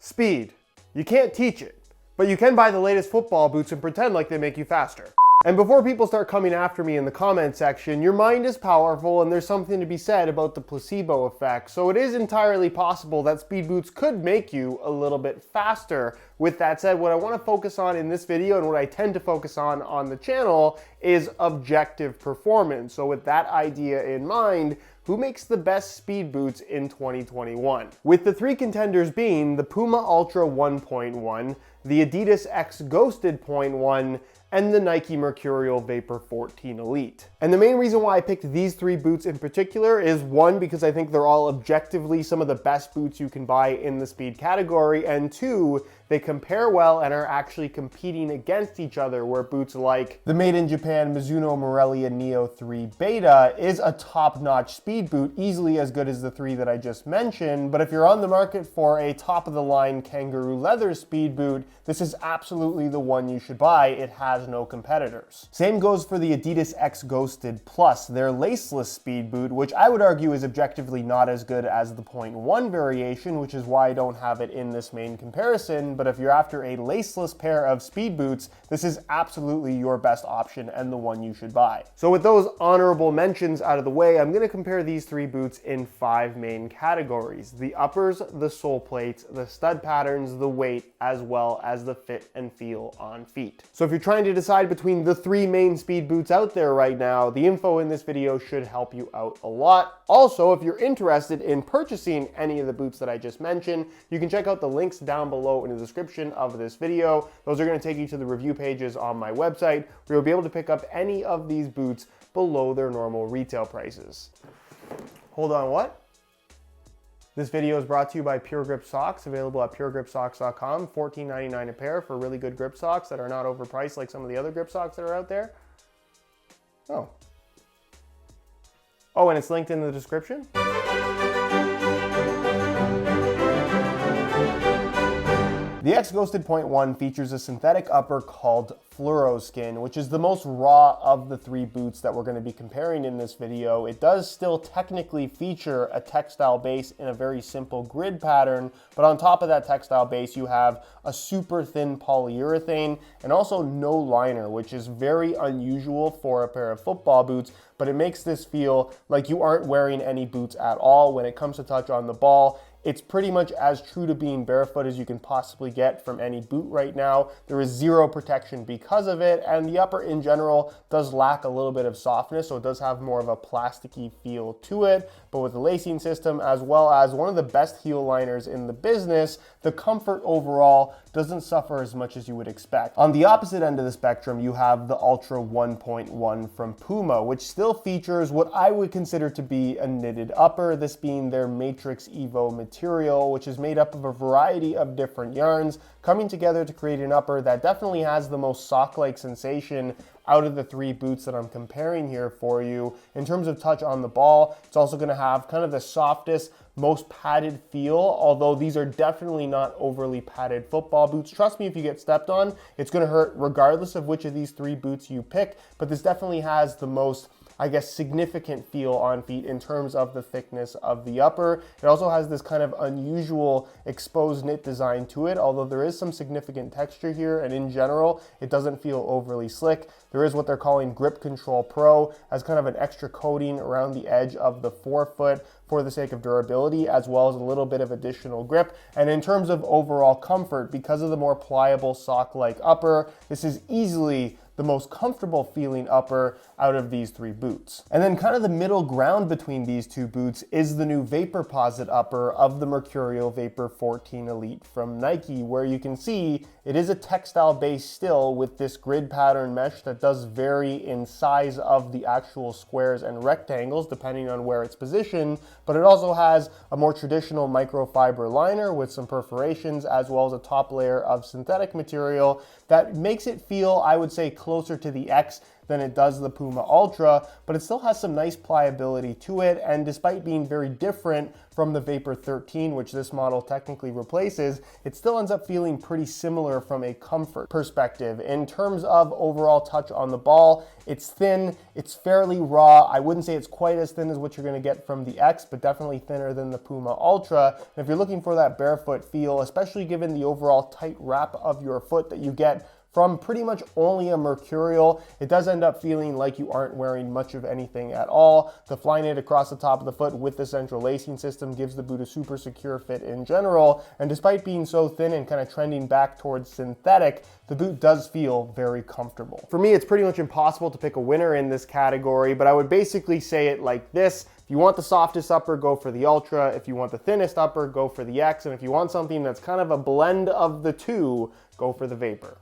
Speed. You can't teach it, but you can buy the latest football boots and pretend like they make you faster. And before people start coming after me in the comment section, your mind is powerful and there's something to be said about the placebo effect. So it is entirely possible that speed boots could make you a little bit faster. With that said, what I want to focus on in this video and what I tend to focus on the channel is objective performance. So with that idea in mind, who makes the best speed boots in 2021? With the three contenders being the Puma Ultra 1.1, the Adidas X Ghosted 0.1, and the Nike Mercurial Vapor 14 Elite. And the main reason why I picked these three boots in particular is one, because I think they're all objectively some of the best boots you can buy in the speed category, and two, they compare well and are actually competing against each other, where boots like the made in Japan Mizuno Morelia Neo 3 Beta is a top-notch speed boot, easily as good as the three that I just mentioned. But if you're on the market for a top-of-the-line kangaroo leather speed boot, this is absolutely the one you should buy. It has no competitors. Same goes for the Adidas X Ghosted Plus, their laceless speed boot, which I would argue is objectively not as good as the 0.1 variation, which is why I don't have it in this main comparison. But if you're after a laceless pair of speed boots, this is absolutely your best option and the one you should buy. So with those honorable mentions out of the way, I'm going to compare these three boots in 5 main categories: the uppers, the sole plates, the stud patterns, the weight, as well as the fit and feel on feet. So if you're trying to decide between the 3 main speed boots out there right now, the info in this video should help you out a lot. Also, if you're interested in purchasing any of the boots that I just mentioned, you can check out the links down below in the description of this video. Those are going to take you to the review pages on my website, where you'll be able to pick up any of these boots below their normal retail prices. Hold on, what? This video is brought to you by Pure Grip Socks, available at puregripsocks.com, $14.99 a pair for really good grip socks that are not overpriced like some of the other grip socks that are out there. Oh, and it's linked in the description? The X Ghosted 0.1 features a synthetic upper called Fluoroskin, which is the most raw of the 3 boots that we're going to be comparing in this video. It does still technically feature a textile base in a very simple grid pattern, but on top of that textile base you have a super thin polyurethane and also no liner, which is very unusual for a pair of football boots, but it makes this feel like you aren't wearing any boots at all when it comes to touch on the ball. It's pretty much as true to being barefoot as you can possibly get from any boot right now. There is zero protection because of it, and the upper in general does lack a little bit of softness, so it does have more of a plasticky feel to it. But with the lacing system, as well as one of the best heel liners in the business, the comfort overall doesn't suffer as much as you would expect. On the opposite end of the spectrum, you have the Ultra 1.1 from Puma, which still features what I would consider to be a knitted upper, this being their Matrix Evo material, which is made up of a variety of different yarns coming together to create an upper that definitely has the most sock-like sensation out of the 3 boots that I'm comparing here for you. In terms of touch on the ball, it's also going to have kind of the softest, most padded feel, although these are definitely not overly padded football boots. Trust me, if you get stepped on, it's going to hurt regardless of which of these 3 boots you pick, but this definitely has the most, I guess, significant feel on feet in terms of the thickness of the upper. It also has this kind of unusual exposed knit design to it, although there is some significant texture here, and in general, it doesn't feel overly slick. There is what they're calling Grip Control Pro as kind of an extra coating around the edge of the forefoot for the sake of durability, as well as a little bit of additional grip. And in terms of overall comfort, because of the more pliable sock-like upper, this is easily the most comfortable feeling upper out of these 3 boots. And then kind of the middle ground between these 2 boots is the new Vaporposit upper of the Mercurial Vapor 14 Elite from Nike, where you can see it is a textile base still with this grid pattern mesh that does vary in size of the actual squares and rectangles depending on where it's positioned, but it also has a more traditional microfiber liner with some perforations, as well as a top layer of synthetic material that makes it feel, I would say, closer to the X than it does the Puma Ultra, but it still has some nice pliability to it, and despite being very different from the Vapor 13, which this model technically replaces, it still ends up feeling pretty similar from a comfort perspective. In terms of overall touch on the ball, it's thin, it's fairly raw. I wouldn't say it's quite as thin as what you're gonna get from the X, but definitely thinner than the Puma Ultra. And if you're looking for that barefoot feel, especially given the overall tight wrap of your foot that you get from pretty much only a Mercurial, it does end up feeling like you aren't wearing much of anything at all. The Flyknit across the top of the foot with the central lacing system gives the boot a super secure fit in general, and despite being so thin and kind of trending back towards synthetic, the boot does feel very comfortable. For me, it's pretty much impossible to pick a winner in this category, but I would basically say it like this. If you want the softest upper, go for the Ultra. If you want the thinnest upper, go for the X. And if you want something that's kind of a blend of the two, go for the Vapor.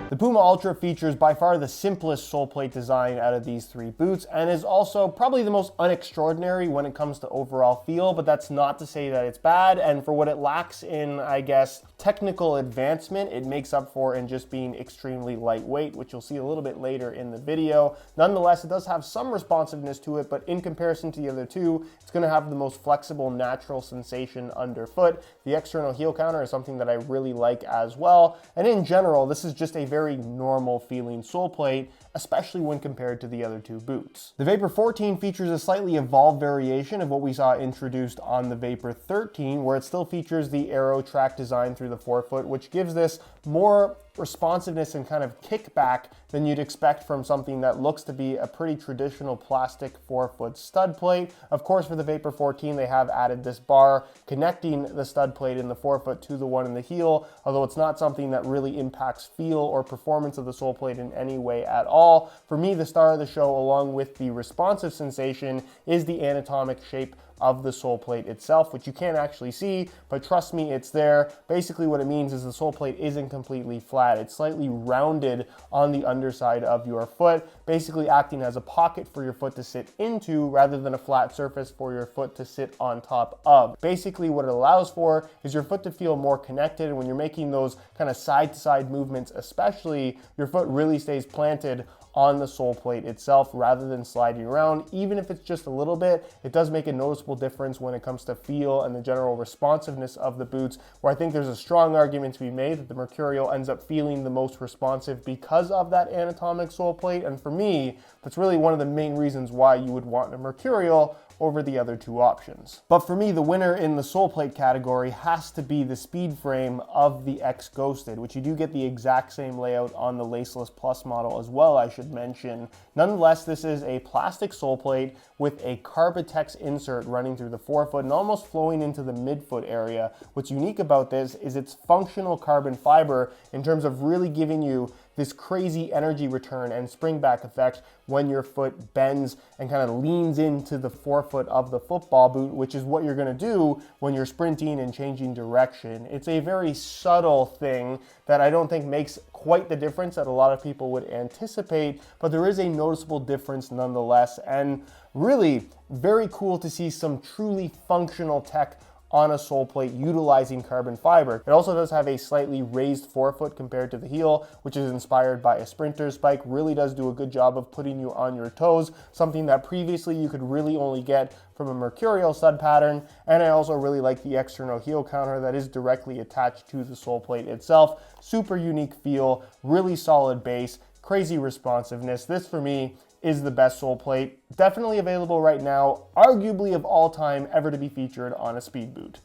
The Puma Ultra features by far the simplest sole plate design out of these three boots, and is also probably the most unextraordinary when it comes to overall feel, but that's not to say that it's bad, and for what it lacks in, I guess, technical advancement, it makes up for in just being extremely lightweight, which you'll see a little bit later in the video. Nonetheless, it does have some responsiveness to it, but in comparison to the other two, it's going to have the most flexible, natural sensation underfoot. The external heel counter is something that I really like as well, and in general, this is just a very normal feeling sole plate, especially when compared to the other two boots. The Vapor 14 features a slightly evolved variation of what we saw introduced on the Vapor 13, where it still features the Aero track design through the forefoot, which gives this more responsiveness and kind of kickback than you'd expect from something that looks to be a pretty traditional plastic forefoot stud plate. Of course, for the Vapor 14, they have added this bar connecting the stud plate in the forefoot to the one in the heel, although it's not something that really impacts feel or performance of the sole plate in any way at all. For me, the star of the show, along with the responsive sensation, is the anatomic shape of the sole plate itself, which you can't actually see, but trust me, it's there. Basically what it means is the sole plate isn't completely flat. It's slightly rounded on the underside of your foot, basically acting as a pocket for your foot to sit into rather than a flat surface for your foot to sit on top of. Basically what it allows for is your foot to feel more connected, and when you're making those kind of side-to-side movements especially, your foot really stays planted on the sole plate itself rather than sliding around. Even if it's just a little bit, it does make a noticeable difference when it comes to feel and the general responsiveness of the boots, where I think there's a strong argument to be made that the Mercurial ends up feeling the most responsive because of that anatomic sole plate. And for me, that's really one of the main reasons why you would want a Mercurial over the other two options. But for me, the winner in the sole plate category has to be the speed frame of the X Ghosted, which you do get the exact same layout on the Laceless Plus model as well, I should mention. Nonetheless, this is a plastic sole plate with a Carbitex insert running through the forefoot and almost flowing into the midfoot area. What's unique about this is its functional carbon fiber in terms of really giving you this crazy energy return and spring back effect when your foot bends and kind of leans into the forefoot of the football boot, which is what you're going to do when you're sprinting and changing direction. It's a very subtle thing that I don't think makes quite the difference that a lot of people would anticipate, but there is a noticeable difference nonetheless, and really very cool to see some truly functional tech on a sole plate utilizing carbon fiber. It also does have a slightly raised forefoot compared to the heel, which is inspired by a sprinter spike. Really does do a good job of putting you on your toes, something that previously you could really only get from a Mercurial stud pattern. And I also really like the external heel counter that is directly attached to the sole plate itself. Super unique feel, really solid base, crazy responsiveness. This for me is the best sole plate, definitely available right now, arguably of all time ever to be featured on a speed boot.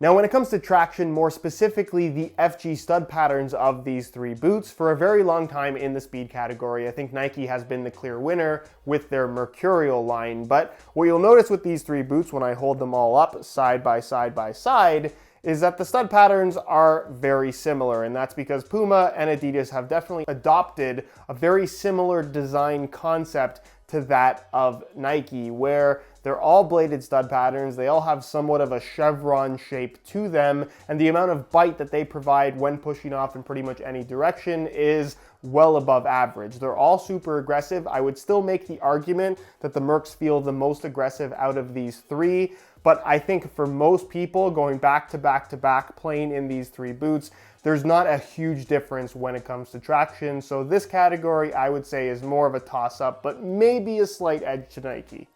Now, when it comes to traction, more specifically the FG stud patterns of these three boots, for a very long time in the speed category, I think Nike has been the clear winner with their Mercurial line. But what you'll notice with these three boots when I hold them all up side by side by side is that the stud patterns are very similar, and that's because Puma and Adidas have definitely adopted a very similar design concept to that of Nike, where they're all bladed stud patterns. They all have somewhat of a chevron shape to them, and the amount of bite that they provide when pushing off in pretty much any direction is well above average. They're all super aggressive. I would still make the argument that the Mercs feel the most aggressive out of these three, but I think for most people going back to back playing in these three boots, there's not a huge difference when it comes to traction. So this category I would say is more of a toss-up, but maybe a slight edge to Nike.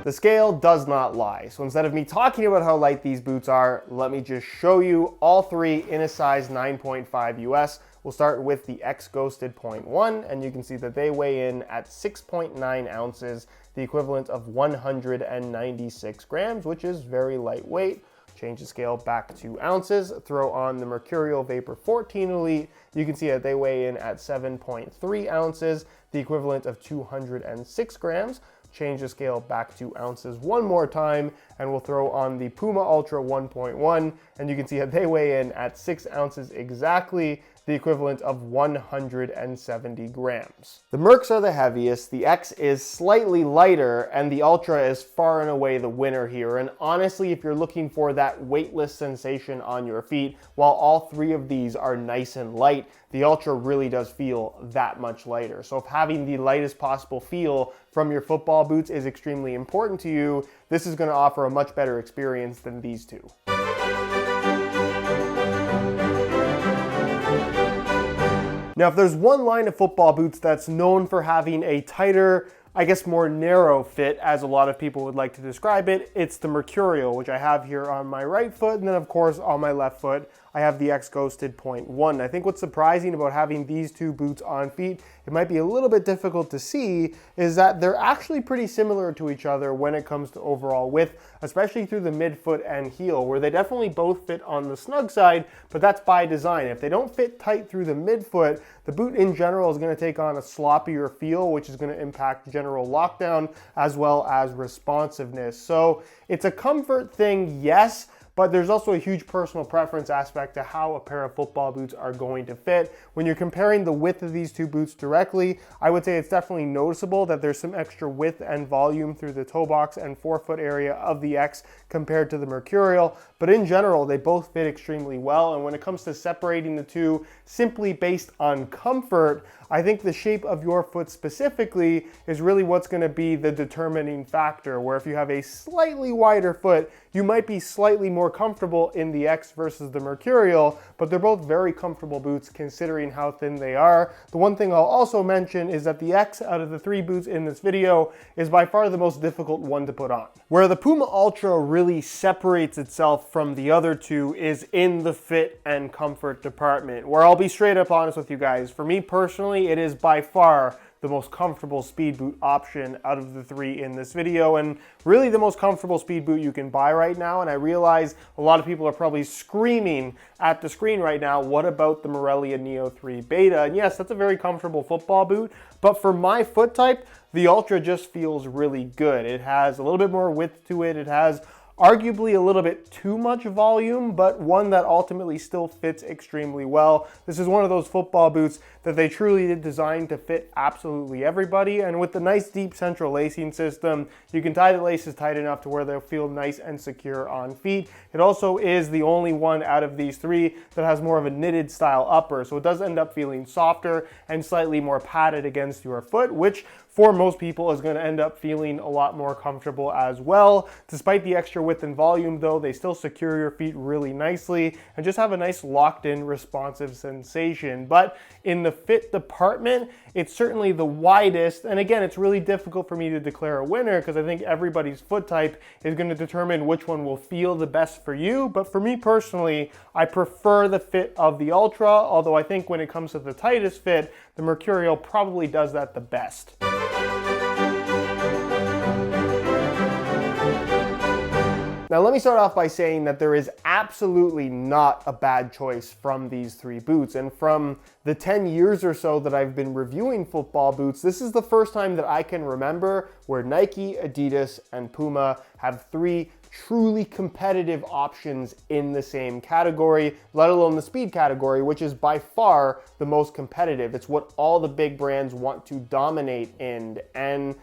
The scale does not lie. So instead of me talking about how light these boots are, let me just show you all three in a size 9.5 US. We'll start with the X Ghosted 0.1, and you can see that they weigh in at 6.9 ounces, the equivalent of 196 grams, which is very lightweight. Change the scale back to ounces, throw on the Mercurial Vapor 14 Elite. You can see that they weigh in at 7.3 ounces, the equivalent of 206 grams. Change the scale back to ounces one more time, and we'll throw on the Puma Ultra 1.1, and you can see that they weigh in at 6 ounces exactly, the equivalent of 170 grams. The Mercs are the heaviest, the X is slightly lighter, and the Ultra is far and away the winner here. And honestly, if you're looking for that weightless sensation on your feet, while all three of these are nice and light, the Ultra really does feel that much lighter. So if having the lightest possible feel from your football boots is extremely important to you, this is going to offer a much better experience than these two. Now, if there's one line of football boots that's known for having a tighter, I guess more narrow fit, as a lot of people would like to describe it, it's the Mercurial, which I have here on my right foot, and then of course on my left foot, I have the X Ghosted 0.1. I think what's surprising about having these two boots on feet, it might be a little bit difficult to see, is that they're actually pretty similar to each other when it comes to overall width, especially through the midfoot and heel, where they definitely both fit on the snug side, but that's by design. If they don't fit tight through the midfoot, the boot in general is going to take on a sloppier feel, which is going to impact general lockdown as well as responsiveness. So it's a comfort thing, yes, but there's also a huge personal preference aspect to how a pair of football boots are going to fit. When you're comparing the width of these two boots directly, I would say it's definitely noticeable that there's some extra width and volume through the toe box and forefoot area of the X compared to the Mercurial, but in general, they both fit extremely well. And when it comes to separating the two simply based on comfort, I think the shape of your foot specifically is really what's going to be the determining factor, where if you have a slightly wider foot, you might be slightly more comfortable in the X versus the Mercurial, but they're both very comfortable boots considering how thin they are. The one thing I'll also mention is that the X, out of the three boots in this video, is by far the most difficult one to put on. Where the Puma Ultra really separates itself from the other two is in the fit and comfort department, where I'll be straight up honest with you guys. For me personally, it is by far the most comfortable speed boot option out of the three in this video, and really the most comfortable speed boot you can buy right now. And I realize a lot of people are probably screaming at the screen right now, what about the Morelia Neo 3 Beta? And yes, that's a very comfortable football boot, but for my foot type, the Ultra just feels really good. It has a little bit more width to it. It has arguably a little bit too much volume, but one that ultimately still fits extremely well. This is one of those football boots that they truly did design to fit absolutely everybody, and with the nice deep central lacing system, you can tie the laces tight enough to where they'll feel nice and secure on feet. It also is the only one out of these three that has more of a knitted style upper, so it does end up feeling softer and slightly more padded against your foot, which for most people is going to end up feeling a lot more comfortable as well. Despite the extra width and volume though, they still secure your feet really nicely and just have a nice locked in responsive sensation. But in the fit department, it's certainly the widest, and again, it's really difficult for me to declare a winner because I think everybody's foot type is going to determine which one will feel the best for you. But for me personally, I prefer the fit of the Ultra, although I think when it comes to the tightest fit, the Mercurial probably does that the best. Now let me start off by saying that there is absolutely not a bad choice from these three boots, and from the 10 years or so that I've been reviewing football boots, this is the first time that I can remember where Nike, Adidas, and Puma have three truly competitive options in the same category, let alone the speed category, which is by far the most competitive. It's what all the big brands want to dominate in. And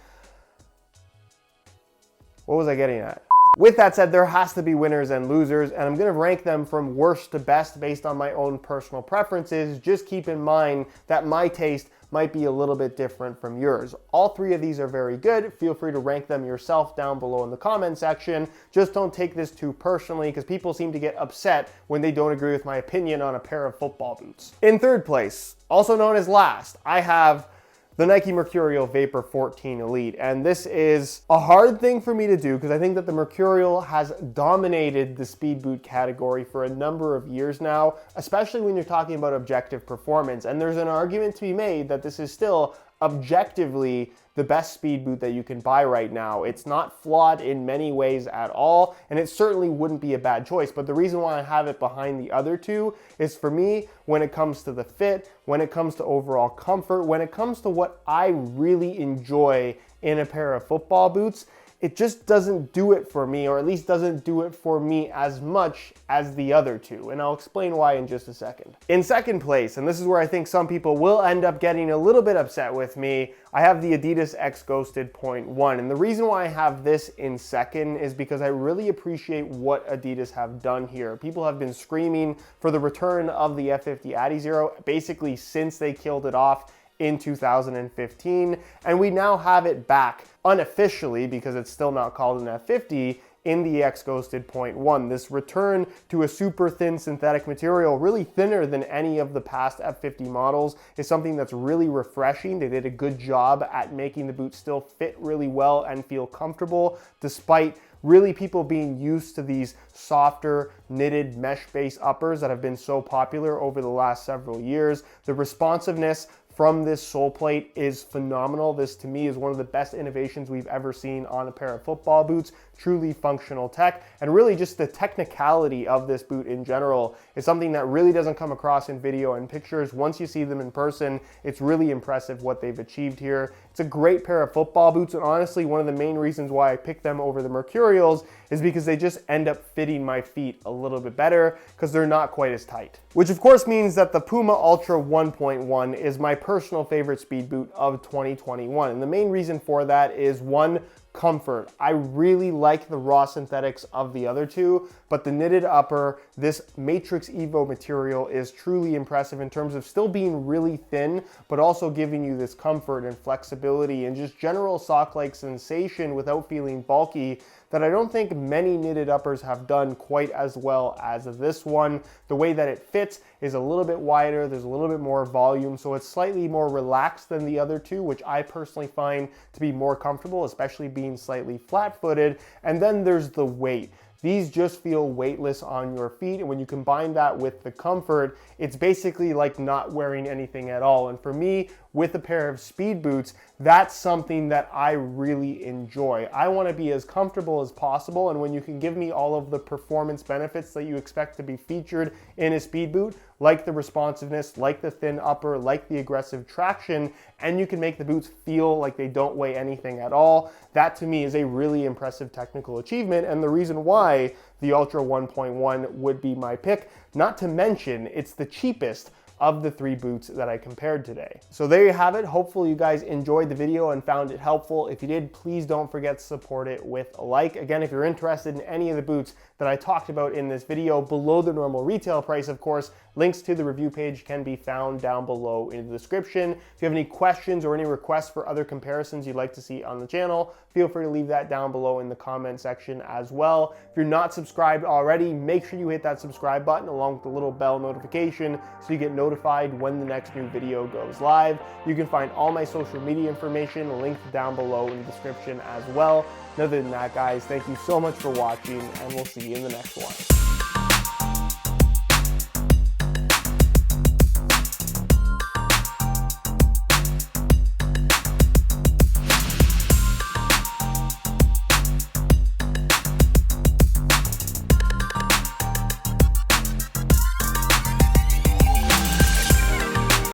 what was I getting at? With that said, there has to be winners and losers, and I'm going to rank them from worst to best based on my own personal preferences. Just keep in mind that my taste might be a little bit different from yours. All three of these are very good. Feel free to rank them yourself down below in the comment section. Just don't take this too personally, because people seem to get upset when they don't agree with my opinion on a pair of football boots. In third place, also known as last, I have the Nike Mercurial Vapor 14 Elite. And this is a hard thing for me to do because I think that the Mercurial has dominated the speed boot category for a number of years now, especially when you're talking about objective performance. And there's an argument to be made that this is still objectively the best speed boot that you can buy right now. It's not flawed in many ways at all, and it certainly wouldn't be a bad choice. But the reason why I have it behind the other two is, for me, when it comes to the fit, when it comes to overall comfort, when it comes to what I really enjoy in a pair of football boots, it just doesn't do it for me, or at least doesn't do it for me as much as the other two. And I'll explain why in just a second. In second place, and this is where I think some people will end up getting a little bit upset with me, I have the Adidas X Ghosted 0.1. And the reason why I have this in second is because I really appreciate what Adidas have done here. People have been screaming for the return of the F50 Adi Zero basically since they killed it off in 2015, and we now have it back unofficially, because it's still not called an F50, in the X Ghosted 0.1. This return to a super thin synthetic material, really thinner than any of the past F50 models, is something that's really refreshing. They did a good job at making the boot still fit really well and feel comfortable, despite really people being used to these softer knitted mesh-based uppers that have been so popular over the last several years. The responsiveness from this sole plate is phenomenal. This, to me, is one of the best innovations we've ever seen on a pair of football boots. Truly functional tech, and really just the technicality of this boot in general is something that really doesn't come across in video and pictures. Once you see them in person, it's really impressive what they've achieved here. It's a great pair of football boots, and honestly, one of the main reasons why I picked them over the Mercurials is because they just end up fitting my feet a little bit better because they're not quite as tight. Which of course means that the Puma Ultra 1.1 is my personal favorite speed boot of 2021. And the main reason for that is, one, comfort. I really like the raw synthetics of the other two, but the knitted upper, this Matrix Evo material, is truly impressive in terms of still being really thin, but also giving you this comfort and flexibility and just general sock-like sensation without feeling bulky that I don't think many knitted uppers have done quite as well as this one. The way that it fits is a little bit wider, there's a little bit more volume, so it's slightly more relaxed than the other two, which I personally find to be more comfortable, especially being slightly flat-footed. And then there's the weight. These just feel weightless on your feet, and when you combine that with the comfort, it's basically like not wearing anything at all. And for me, with a pair of speed boots, that's something that I really enjoy. I want to be as comfortable as possible, and when you can give me all of the performance benefits that you expect to be featured in a speed boot, like the responsiveness, like the thin upper, like the aggressive traction, and you can make the boots feel like they don't weigh anything at all, that to me is a really impressive technical achievement, and the reason why the Ultra 1.1 would be my pick. Not to mention, it's the cheapest of the three boots that I compared today. So there you have it. Hopefully you guys enjoyed the video and found it helpful. If you did, please don't forget to support it with a like. Again, if you're interested in any of the boots that I talked about in this video, below the normal retail price, of course, links to the review page can be found down below in the description. If you have any questions or any requests for other comparisons you'd like to see on the channel, feel free to leave that down below in the comment section as well. If you're not subscribed already, make sure you hit that subscribe button along with the little bell notification so you get notified when the next new video goes live. You can find all my social media information linked down below in the description as well. And other than that, guys, thank you so much for watching, and we'll see you in the next one.